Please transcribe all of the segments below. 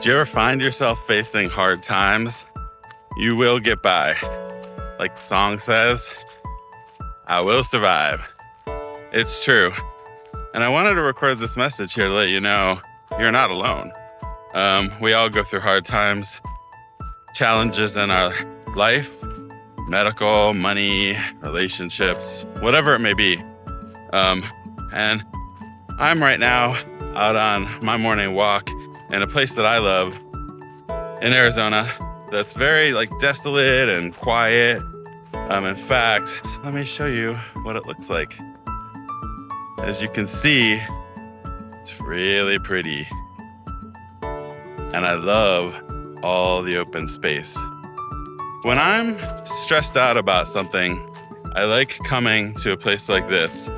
Do you ever find yourself facing hard times? You will get by. Like the song says, I will survive. It's true. And I wanted to record this message here to let you know you're not alone. We all go through hard times, challenges in our life, medical, money, relationships, whatever it may be. And I'm right now out on my morning walk in a place that I love in Arizona that's very desolate and quiet. In fact, let me show you what it looks like. As you can see, it's really pretty. And I love all the open space. When I'm stressed out about something, I like coming to a place like this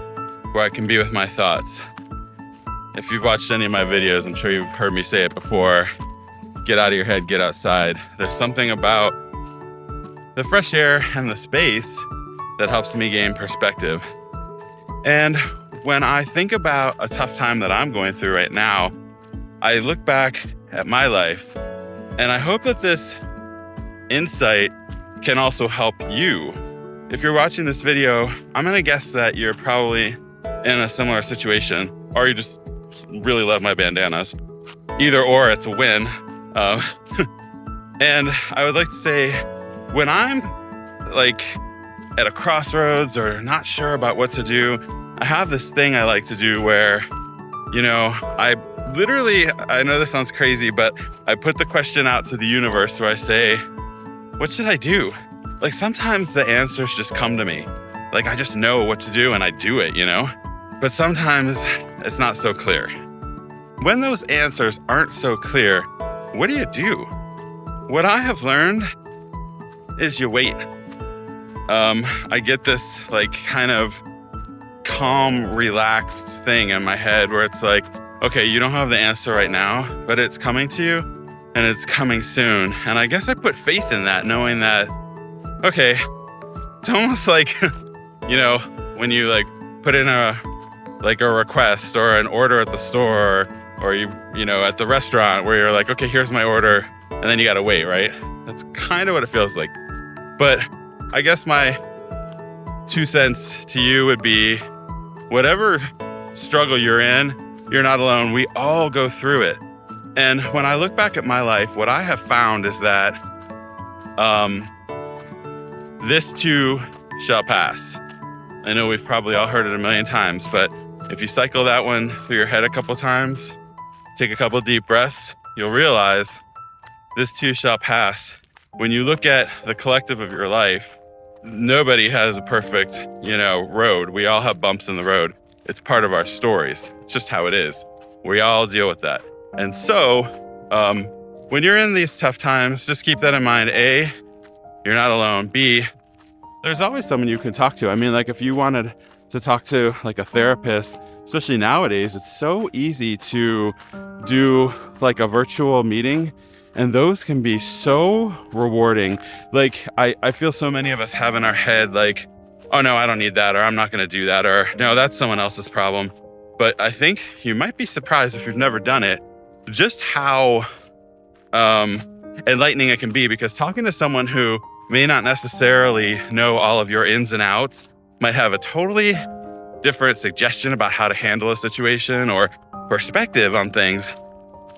where I can be with my thoughts. If you've watched any of my videos, I'm sure you've heard me say it before. Get out of your head, get outside. There's something about the fresh air and the space that helps me gain perspective. And when I think about a tough time that I'm going through right now, I look back at my life, and I hope that this insight can also help you. If you're watching this video, I'm gonna guess that you're probably in a similar situation, or you just really love my bandanas. Either or, it's a win. And I would like to say, when I'm at a crossroads or not sure about what to do, I have this thing I like to do where, I know this sounds crazy, but I put the question out to the universe where I say, what should I do? Sometimes the answers just come to me. I just know what to do and I do it, But sometimes it's not so clear. When those answers aren't so clear, what do? What I have learned is you wait. I get this kind of calm, relaxed thing in my head where it's okay, you don't have the answer right now, but it's coming to you and it's coming soon. And I guess I put faith in that, knowing that, okay, it's almost when you put in a request or an order at the store, or you at the restaurant where you're okay, here's my order, and then you gotta wait, right? That's kind of what it feels like. But I guess my 2 cents to you would be, whatever struggle you're in, you're not alone. We all go through it. And when I look back at my life, what I have found is that this too shall pass. I know we've probably all heard it a million times, but if you cycle that one through your head a couple times, take a couple deep breaths, you'll realize this too shall pass. When you look at the collective of your life, nobody has a perfect, road. We all have bumps in the road. It's part of our stories. It's just how it is. We all deal with that. And so, when you're in these tough times, just keep that in mind. A, you're not alone. B, there's always someone you can talk to. I mean, if you wanted to talk to a therapist, especially nowadays, it's so easy to do a virtual meeting, and those can be so rewarding. I feel so many of us have in our head oh no, I don't need that, or I'm not gonna do that, or no, that's someone else's problem. But I think you might be surprised, if you've never done it, just how enlightening it can be, because talking to someone who may not necessarily know all of your ins and outs might have a totally different suggestion about how to handle a situation or perspective on things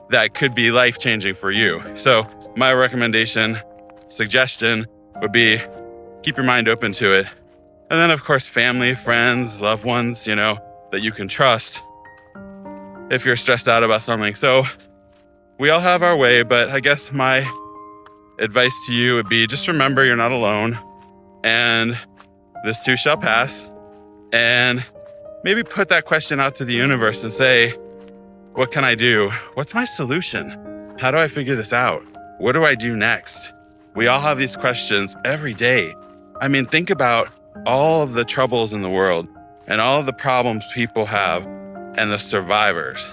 that could be life-changing for you. So my suggestion would be, keep your mind open to it. And then of course, family, friends, loved ones, that you can trust if you're stressed out about something. So we all have our way, but I guess my advice to you would be, just remember you're not alone, and this too shall pass. And maybe put that question out to the universe and say, what can I do? What's my solution? How do I figure this out? What do I do next? We all have these questions every day. I mean, think about all of the troubles in the world and all of the problems people have and the survivors.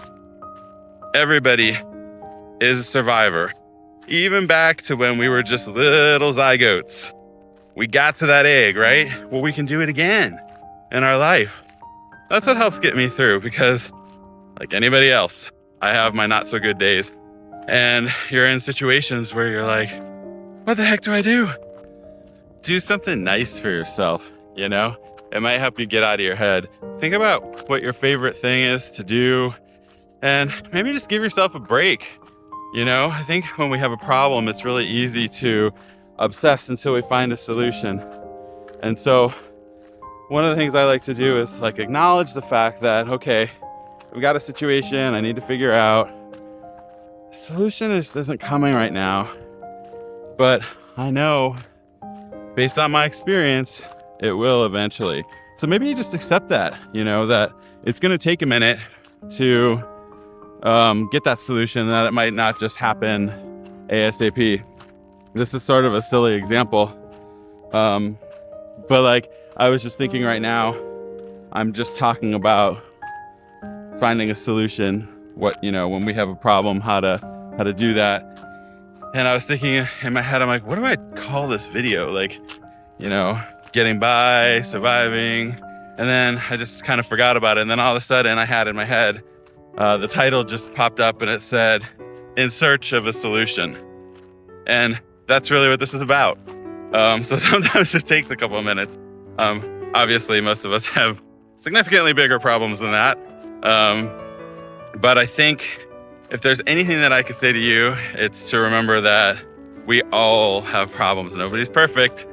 Everybody is a survivor. Even back to when we were just little zygotes. We got to that egg, right? Well, we can do it again in our life. That's what helps get me through, because like anybody else, I have my not so good days. and you're in situations where you're like, what the heck do I do? Do something nice for yourself, you know? It might help you get out of your head. Think about what your favorite thing is to do, and maybe just give yourself a break. You know, I think when we have a problem, it's really easy to obsess until we find a solution. And so one of the things I like to do is like acknowledge the fact that, okay, we got a situation I need to figure out. The solution isn't coming right now, but I know based on my experience, it will eventually. So maybe you just accept that, you know, that it's going to take a minute to get that solution, that it might not just happen ASAP. This is sort of a silly example. But like, I was just thinking right now, I'm just talking about finding a solution, what, you know, when we have a problem, how to do that. And I was thinking in my head, I'm like, what do I call this video? Like, you know, getting by, surviving. And then I just kind of forgot about it. And then all of a sudden I had in my head, the title just popped up and it said, In Search of a Solution. And that's really what this is about. So sometimes it takes a couple of minutes. Obviously, most of us have significantly bigger problems than that. But I think if there's anything that I could say to you, it's to remember that we all have problems. Nobody's perfect.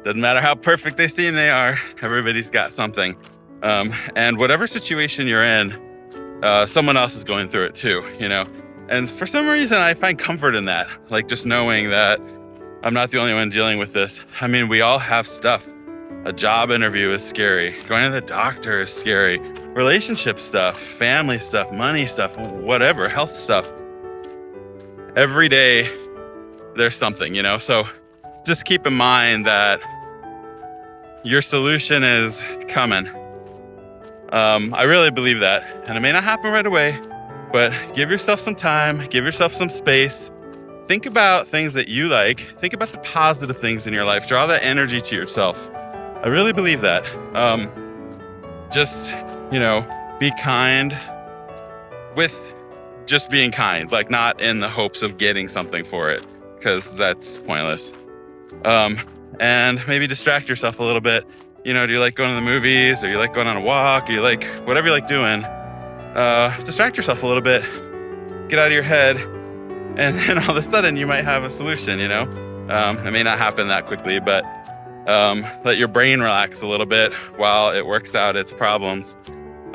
Doesn't matter how perfect they seem they are. Everybody's got something. And whatever situation you're in, someone else is going through it too, you know? And for some reason, I find comfort in that. Like just knowing that I'm not the only one dealing with this. I mean, we all have stuff. A job interview is scary. Going to the doctor is scary. Relationship stuff, family stuff, money stuff, whatever, health stuff. Every day, there's something, you know? So just keep in mind that your solution is coming. I really believe that. And it may not happen right away, but give yourself some time, give yourself some space. Think about things that you like. Think about the positive things in your life. Draw that energy to yourself. I really believe that. Just, you know, be kind with just being kind, like not in the hopes of getting something for it, because that's pointless. And maybe distract yourself a little bit. You know, do you like going to the movies, or you like going on a walk, or you like whatever you like doing? Distract yourself a little bit, get out of your head, and then all of a sudden you might have a solution, you know? It may not happen that quickly, but let your brain relax a little bit while it works out its problems.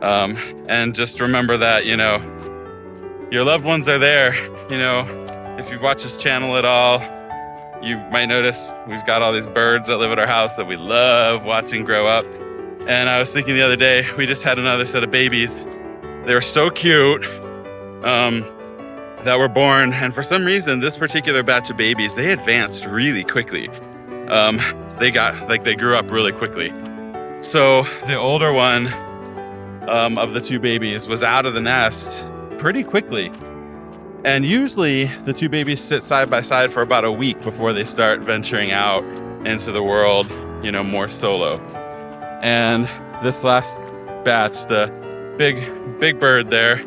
And just remember that, you know, your loved ones are there. You know, if you've watched this channel at all, you might notice we've got all these birds that live at our house that we love watching grow up. And I was thinking the other day, we just had another set of babies. They were so cute that were born. And for some reason, this particular batch of babies, they advanced really quickly. They grew up really quickly. So the older one of the two babies was out of the nest pretty quickly. And usually the two babies sit side by side for about a week before they start venturing out into the world, you know, more solo. And this last batch, the big bird there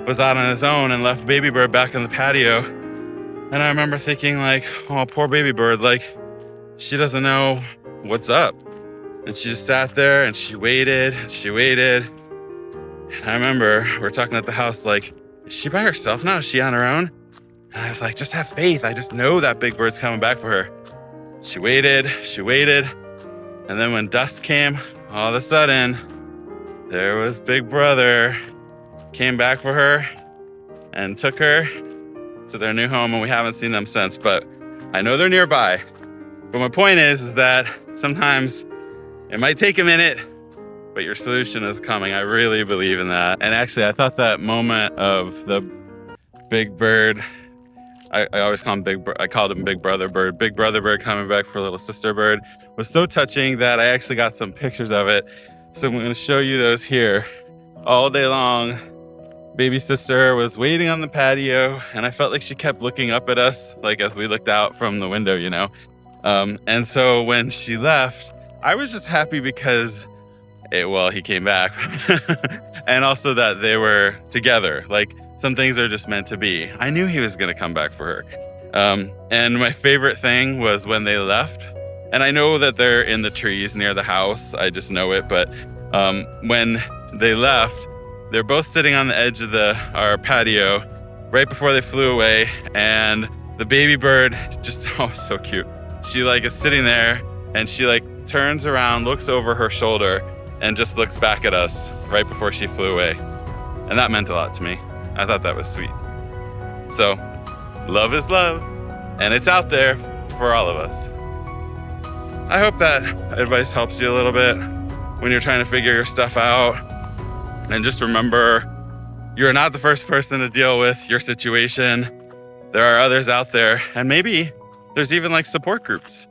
was out on his own and left baby bird back on the patio. And I remember thinking like, oh, poor baby bird, like she doesn't know what's up. And she just sat there and she waited. And I remember we're talking at the house like, is she by herself now? Is she on her own? And I was like, just have faith. I just know that big bird's coming back for her. She waited. And then when dusk came, all of a sudden, there was Big Brother, came back for her and took her to their new home, and we haven't seen them since, but I know they're nearby. But my point is that sometimes it might take a minute, but your solution is coming. I really believe in that. And actually, I thought that moment of the big bird, I always call him I called him Big Brother Bird. Big Brother Bird coming back for little sister bird was so touching that I actually got some pictures of it. So I'm gonna show you those here. All day long, baby sister was waiting on the patio, and I felt like she kept looking up at us, like as we looked out from the window, you know? And so when she left, I was just happy because he came back. And also that they were together. Like some things are just meant to be. I knew he was going to come back for her. And my favorite thing was when they left. And I know that they're in the trees near the house. I just know it. But when they left, they're both sitting on the edge of our patio right before they flew away. And the baby bird just, oh, so cute. She like is sitting there and she like turns around, looks over her shoulder and just looks back at us right before she flew away. And that meant a lot to me. I thought that was sweet. So love is love, and it's out there for all of us. I hope that advice helps you a little bit when you're trying to figure your stuff out. And just remember, you're not the first person to deal with your situation. There are others out there, and maybe there's even like support groups,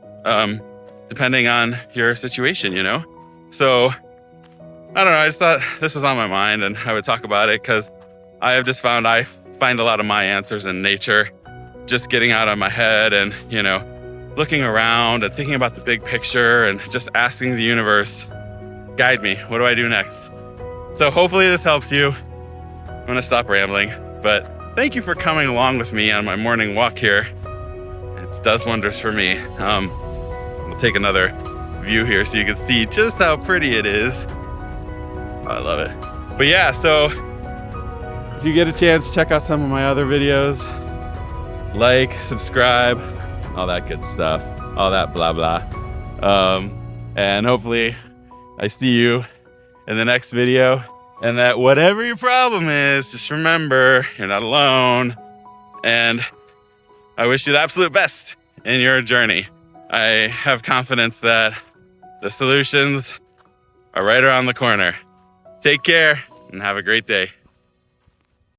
depending on your situation, you know? So I don't know, I just thought this was on my mind and I would talk about it because I have just found I find a lot of my answers in nature, just getting out of my head and, you know, looking around and thinking about the big picture and just asking the universe, guide me, what do I do next? So hopefully this helps you. I'm gonna stop rambling, but thank you for coming along with me on my morning walk here. It does wonders for me. We'll take another view here so you can see just how pretty it is. I love it. But yeah, so if you get a chance, check out some of my other videos. Like, subscribe, all that good stuff, all that blah blah. And hopefully I see you in the next video. And that whatever your problem is, just remember you're not alone. And I wish you the absolute best in your journey. I have confidence that the solutions are right around the corner. Take care and have a great day.